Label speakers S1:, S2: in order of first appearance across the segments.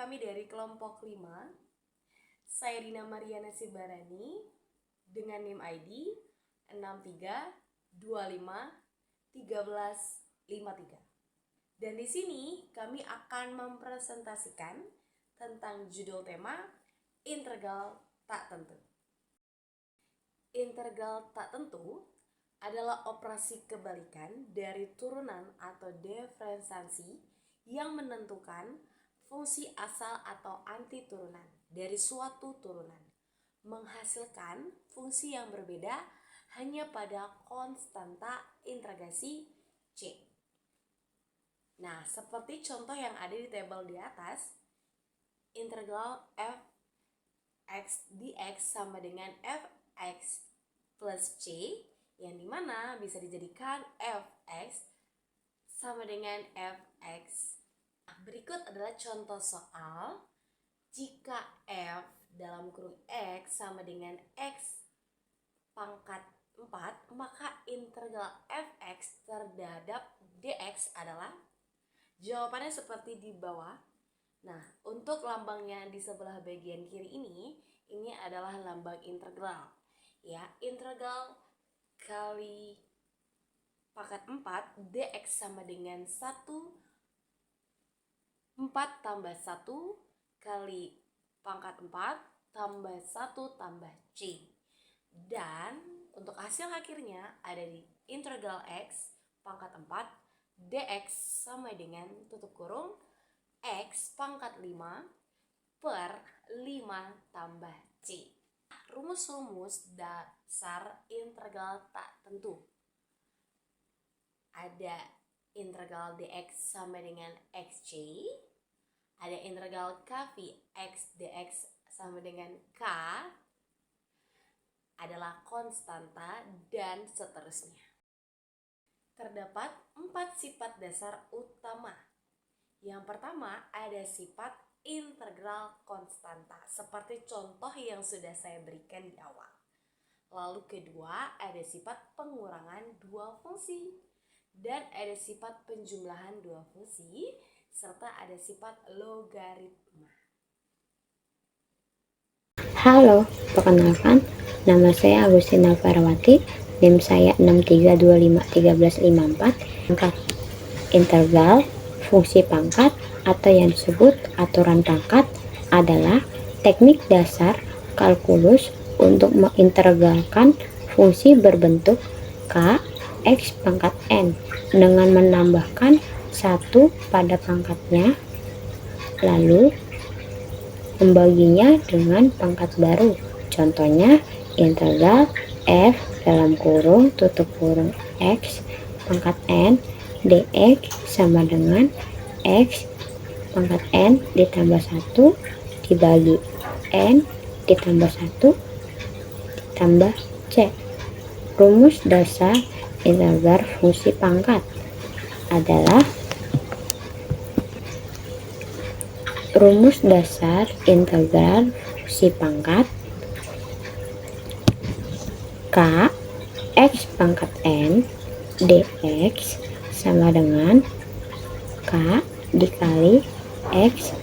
S1: kami dari kelompok 5. Saya Dina Mariana Sibarani dengan NIM ID 63251353. Dan di sini kami akan mempresentasikan tentang judul tema integral tak tentu. Integral tak tentu adalah operasi kebalikan dari turunan atau diferensiasi yang menentukan fungsi asal atau anti turunan dari suatu turunan, menghasilkan fungsi yang berbeda hanya pada konstanta integrasi C. Nah, seperti contoh yang ada di tabel di atas, integral f(x) dx sama dengan fx plus c, yang dimana bisa dijadikan fx sama dengan fx. Berikut adalah contoh soal. Jika f dalam kurung x sama dengan x pangkat 4, maka integral fx terhadap dx adalah, jawabannya seperti di bawah. Nah, untuk lambangnya di sebelah bagian kiri ini adalah lambang integral. Ya, integral kali pangkat 4 dx sama dengan 4 tambah 1 kali pangkat 4 tambah 1 tambah C. Dan untuk hasil akhirnya ada di integral x pangkat 4 dx sama dengan tutup kurung x pangkat 5 per 5 tambah C. Rumus-rumus dasar integral tak tentu. Ada integral dx sama dengan xc, ada integral kv x dx sama dengan k, adalah konstanta, dan seterusnya. Terdapat 4 sifat dasar utama. Yang pertama ada sifat integral konstanta, seperti contoh yang sudah saya berikan di awal. Lalu kedua ada sifat pengurangan dua fungsi, dan ada sifat penjumlahan dua fungsi, serta ada sifat logaritma.
S2: Halo, perkenalkan, nama saya Agustina Farwati, NIM saya 63251354. Pangkat integral fungsi pangkat atau yang disebut aturan pangkat adalah teknik dasar kalkulus untuk mengintegralkan fungsi berbentuk k x pangkat n dengan menambahkan 1 pada pangkatnya, lalu membaginya dengan pangkat baru. Contohnya integral f dalam kurung tutup kurung x pangkat n dx sama dengan x pangkat n ditambah 1 dibagi n ditambah 1 ditambah c. Rumus dasar integral fungsi pangkat adalah rumus dasar integral fungsi pangkat k x pangkat n dx sama dengan k dikali x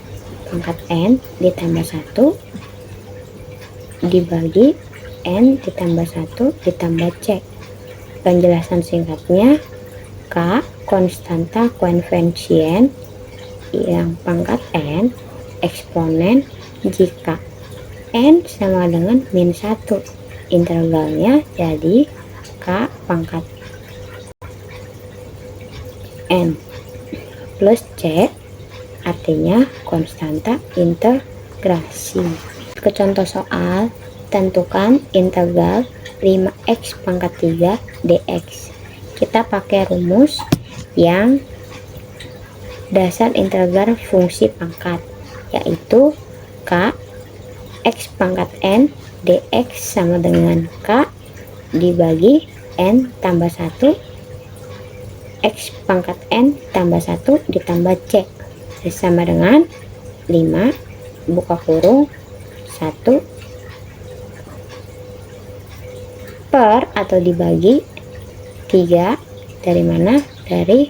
S2: pangkat n ditambah 1 dibagi n ditambah 1 ditambah c. Penjelasan singkatnya, k konstanta koefisien yang pangkat n eksponen jika n sama dengan min 1. Integralnya jadi k pangkat n plus c, artinya konstanta integrasi. Ke contoh soal, tentukan integral 5x pangkat 3 dx. Kita pakai rumus yang dasar integral fungsi pangkat, yaitu k x pangkat n dx sama dengan k dibagi n tambah 1 x pangkat n tambah 1 ditambah c sama dengan 5 buka kurung 1 per atau dibagi 3, dari mana? Dari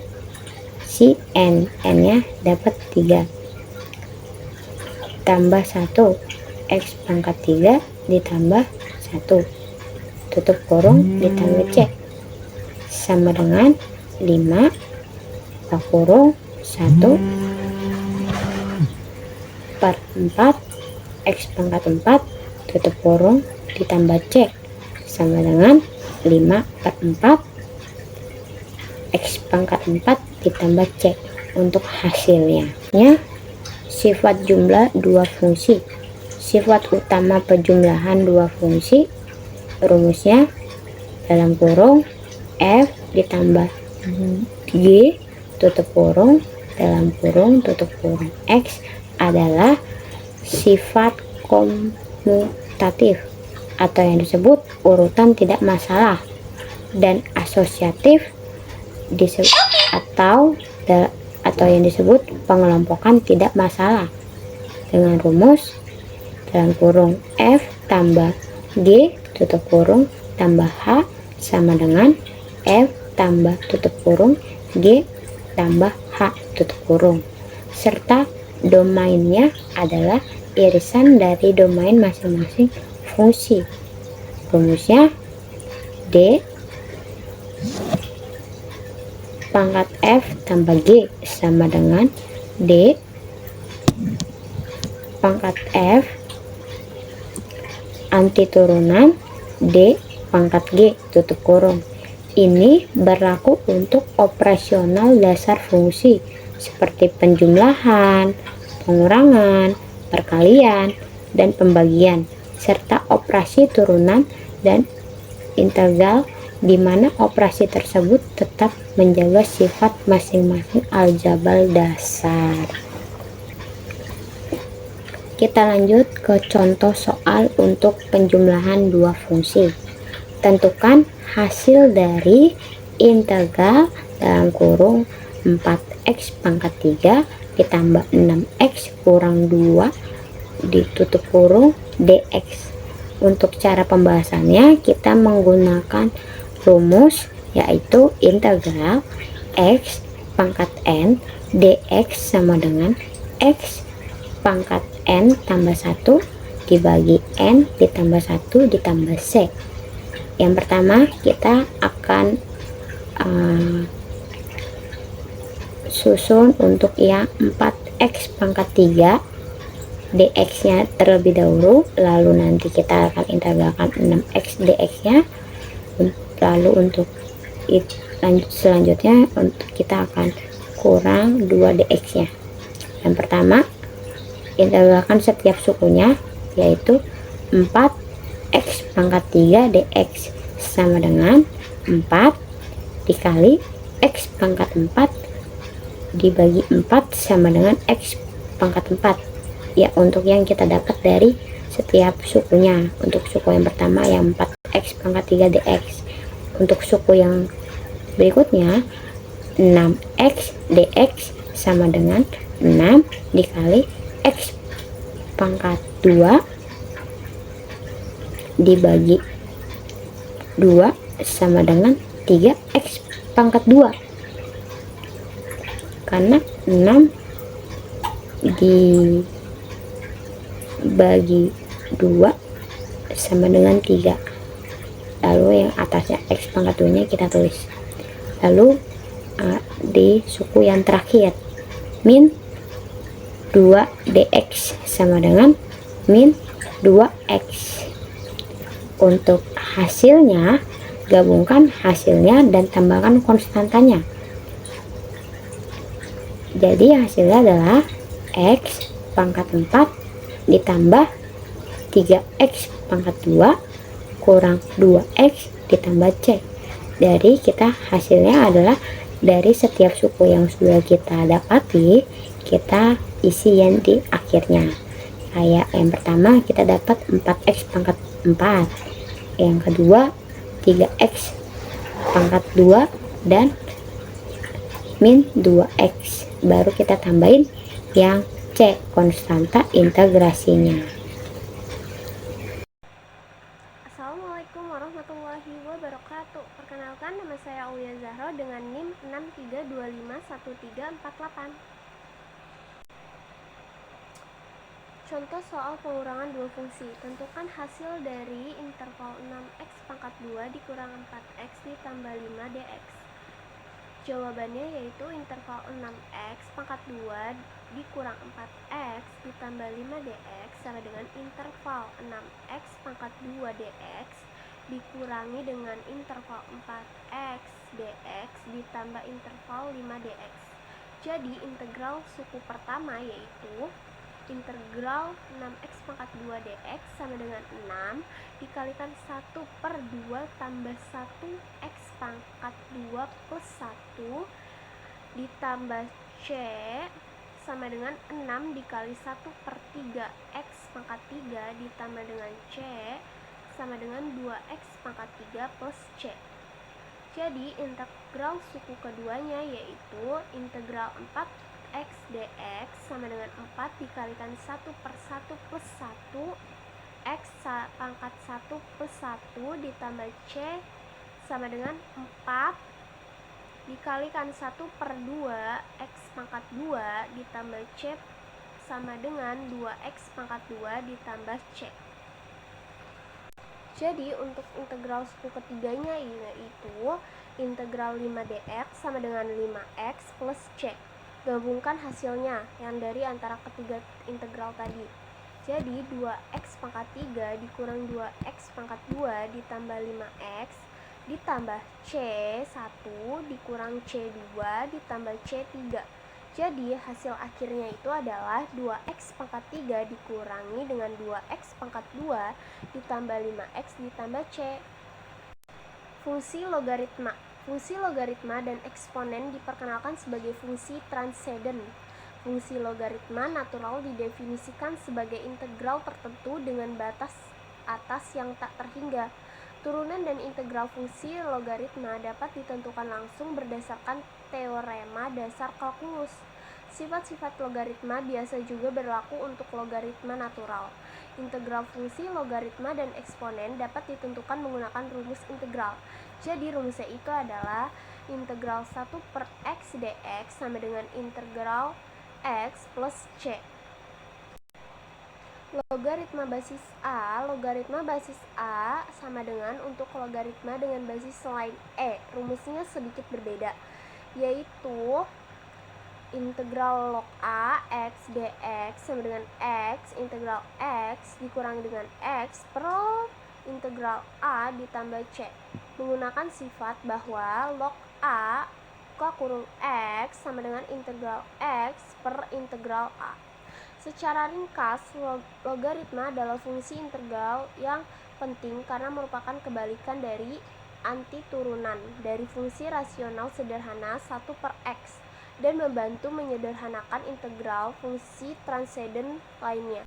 S2: si n nya dapat 3. ditambah 1 X pangkat 3 ditambah 1 tutup kurung ditambah C sama dengan 5 buka kurung 1 per 4 X pangkat 4 tutup kurung ditambah C sama dengan 5 per 4 X pangkat 4 ditambah C. Untuk hasilnya sifat jumlah dua fungsi, sifat utama penjumlahan dua fungsi, rumusnya dalam kurung F ditambah G tutup kurung dalam kurung tutup kurung X adalah sifat komutatif atau yang disebut urutan tidak masalah, dan asosiatif atau yang disebut pengelompokan tidak masalah dengan rumus dalam kurung F tambah G tutup kurung tambah H sama dengan F tambah tutup kurung G tambah H tutup kurung, serta domainnya adalah irisan dari domain masing-masing fungsi. Rumusnya D pangkat F tambah G sama dengan D pangkat F anti turunan D pangkat G tutup kurung. Ini berlaku untuk operasional dasar fungsi seperti penjumlahan, pengurangan, perkalian, dan pembagian, serta operasi turunan dan integral, di mana operasi tersebut tetap menjaga sifat masing-masing aljabar dasar. Kita lanjut ke contoh soal untuk penjumlahan dua fungsi. Tentukan hasil dari integral dalam kurung 4x pangkat 3 ditambah 6x kurang 2 ditutup kurung dx. Untuk cara pembahasannya kita menggunakan rumus yaitu integral x pangkat n dx sama dengan x pangkat n tambah 1 dibagi n ditambah 1 ditambah c. Yang pertama kita akan susun untuk yang 4x pangkat 3 dx nya terlebih dahulu, lalu nanti kita akan integralkan 6x dx nya, lalu untuk selanjutnya kita akan kurang 2 dx nya. Yang pertama integralkan setiap sukunya yaitu 4x pangkat 3 dx sama dengan 4 dikali x pangkat 4 dibagi 4 sama dengan x pangkat 4 ya, untuk yang kita dapat dari setiap sukunya. Untuk suku yang pertama yang 4x pangkat 3 dx, untuk suku yang berikutnya 6x dx sama dengan 6 dikali x pangkat 2 dibagi 2 sama dengan 3x pangkat 2, karena 6 dibagi 2 sama dengan 3, lalu yang atasnya x pangkat 2 nya kita tulis. Lalu di suku yang terakhir min 2 dx sama dengan min 2x. Untuk hasilnya gabungkan hasilnya dan tambahkan konstantanya. Jadi hasilnya adalah x pangkat 4 ditambah 3x pangkat 2 kurang 2x ditambah c. Dari kita hasilnya adalah dari setiap suku yang sudah kita dapati, kita isi yang di akhirnya. Kayak yang pertama kita dapat 4x pangkat 4, yang kedua 3x pangkat 2 dan min 2x, baru kita tambahin yang C, konstanta integrasinya.
S3: Assalamualaikum warahmatullahi wabarakatuh. Perkenalkan, nama saya Aulia Zahra dengan NIM 63251348. Contoh soal pengurangan dua fungsi. Tentukan hasil dari interval 6x pangkat 2 dikurang 4x ditambah 5 dx. Jawabannya yaitu interval 6x pangkat 2 dikurang 4x ditambah 5 dx sama dengan interval 6x pangkat 2 dx dikurangi dengan interval 4x dx ditambah interval 5 dx. Jadi integral suku pertama yaitu integral 6x pangkat 2 dx sama dengan 6 dikalikan 1 per 2 tambah 1 x pangkat 2 plus 1 ditambah c sama dengan 6 dikali 1 per 3 x pangkat 3 ditambah dengan c sama dengan 2x pangkat 3 plus c. Jadi integral suku keduanya yaitu integral 4x dx sama dengan 4 dikalikan 1 per 1 plus 1 x pangkat 1 plus 1 ditambah c sama dengan 4 dikalikan 1 per 2 x pangkat 2 ditambah c sama dengan 2x pangkat 2 ditambah c. Jadi untuk integral suku ketiganya yaitu integral 5 dx sama dengan 5x plus c. Gabungkan hasilnya yang dari antara ketiga integral tadi. Jadi 2x pangkat 3 dikurang 2x pangkat 2 ditambah 5x ditambah c1 dikurang c2 ditambah c3. Jadi hasil akhirnya itu adalah 2x pangkat 3 dikurangi dengan 2x pangkat 2 ditambah 5x ditambah c. Fungsi logaritma. Fungsi logaritma dan eksponen diperkenalkan sebagai fungsi transenden. Fungsi logaritma natural didefinisikan sebagai integral tertentu dengan batas atas yang tak terhingga. Turunan dan integral fungsi logaritma dapat ditentukan langsung berdasarkan teorema dasar kalkulus. Sifat-sifat logaritma biasa juga berlaku untuk logaritma natural. Integral fungsi logaritma dan eksponen dapat ditentukan menggunakan rumus integral. Jadi rumusnya itu adalah integral 1 per x dx sama dengan integral x plus c. Logaritma basis A sama dengan untuk logaritma dengan basis selain E. Rumusnya sedikit berbeda, yaitu integral log A x dx sama dengan x integral x dikurangi dengan x per integral A ditambah c. Menggunakan sifat bahwa log A kurung x sama dengan integral x per integral A. Secara ringkas, logaritma adalah fungsi integral yang penting karena merupakan kebalikan dari antiturunan dari fungsi rasional sederhana 1 per x dan membantu menyederhanakan integral fungsi transenden lainnya.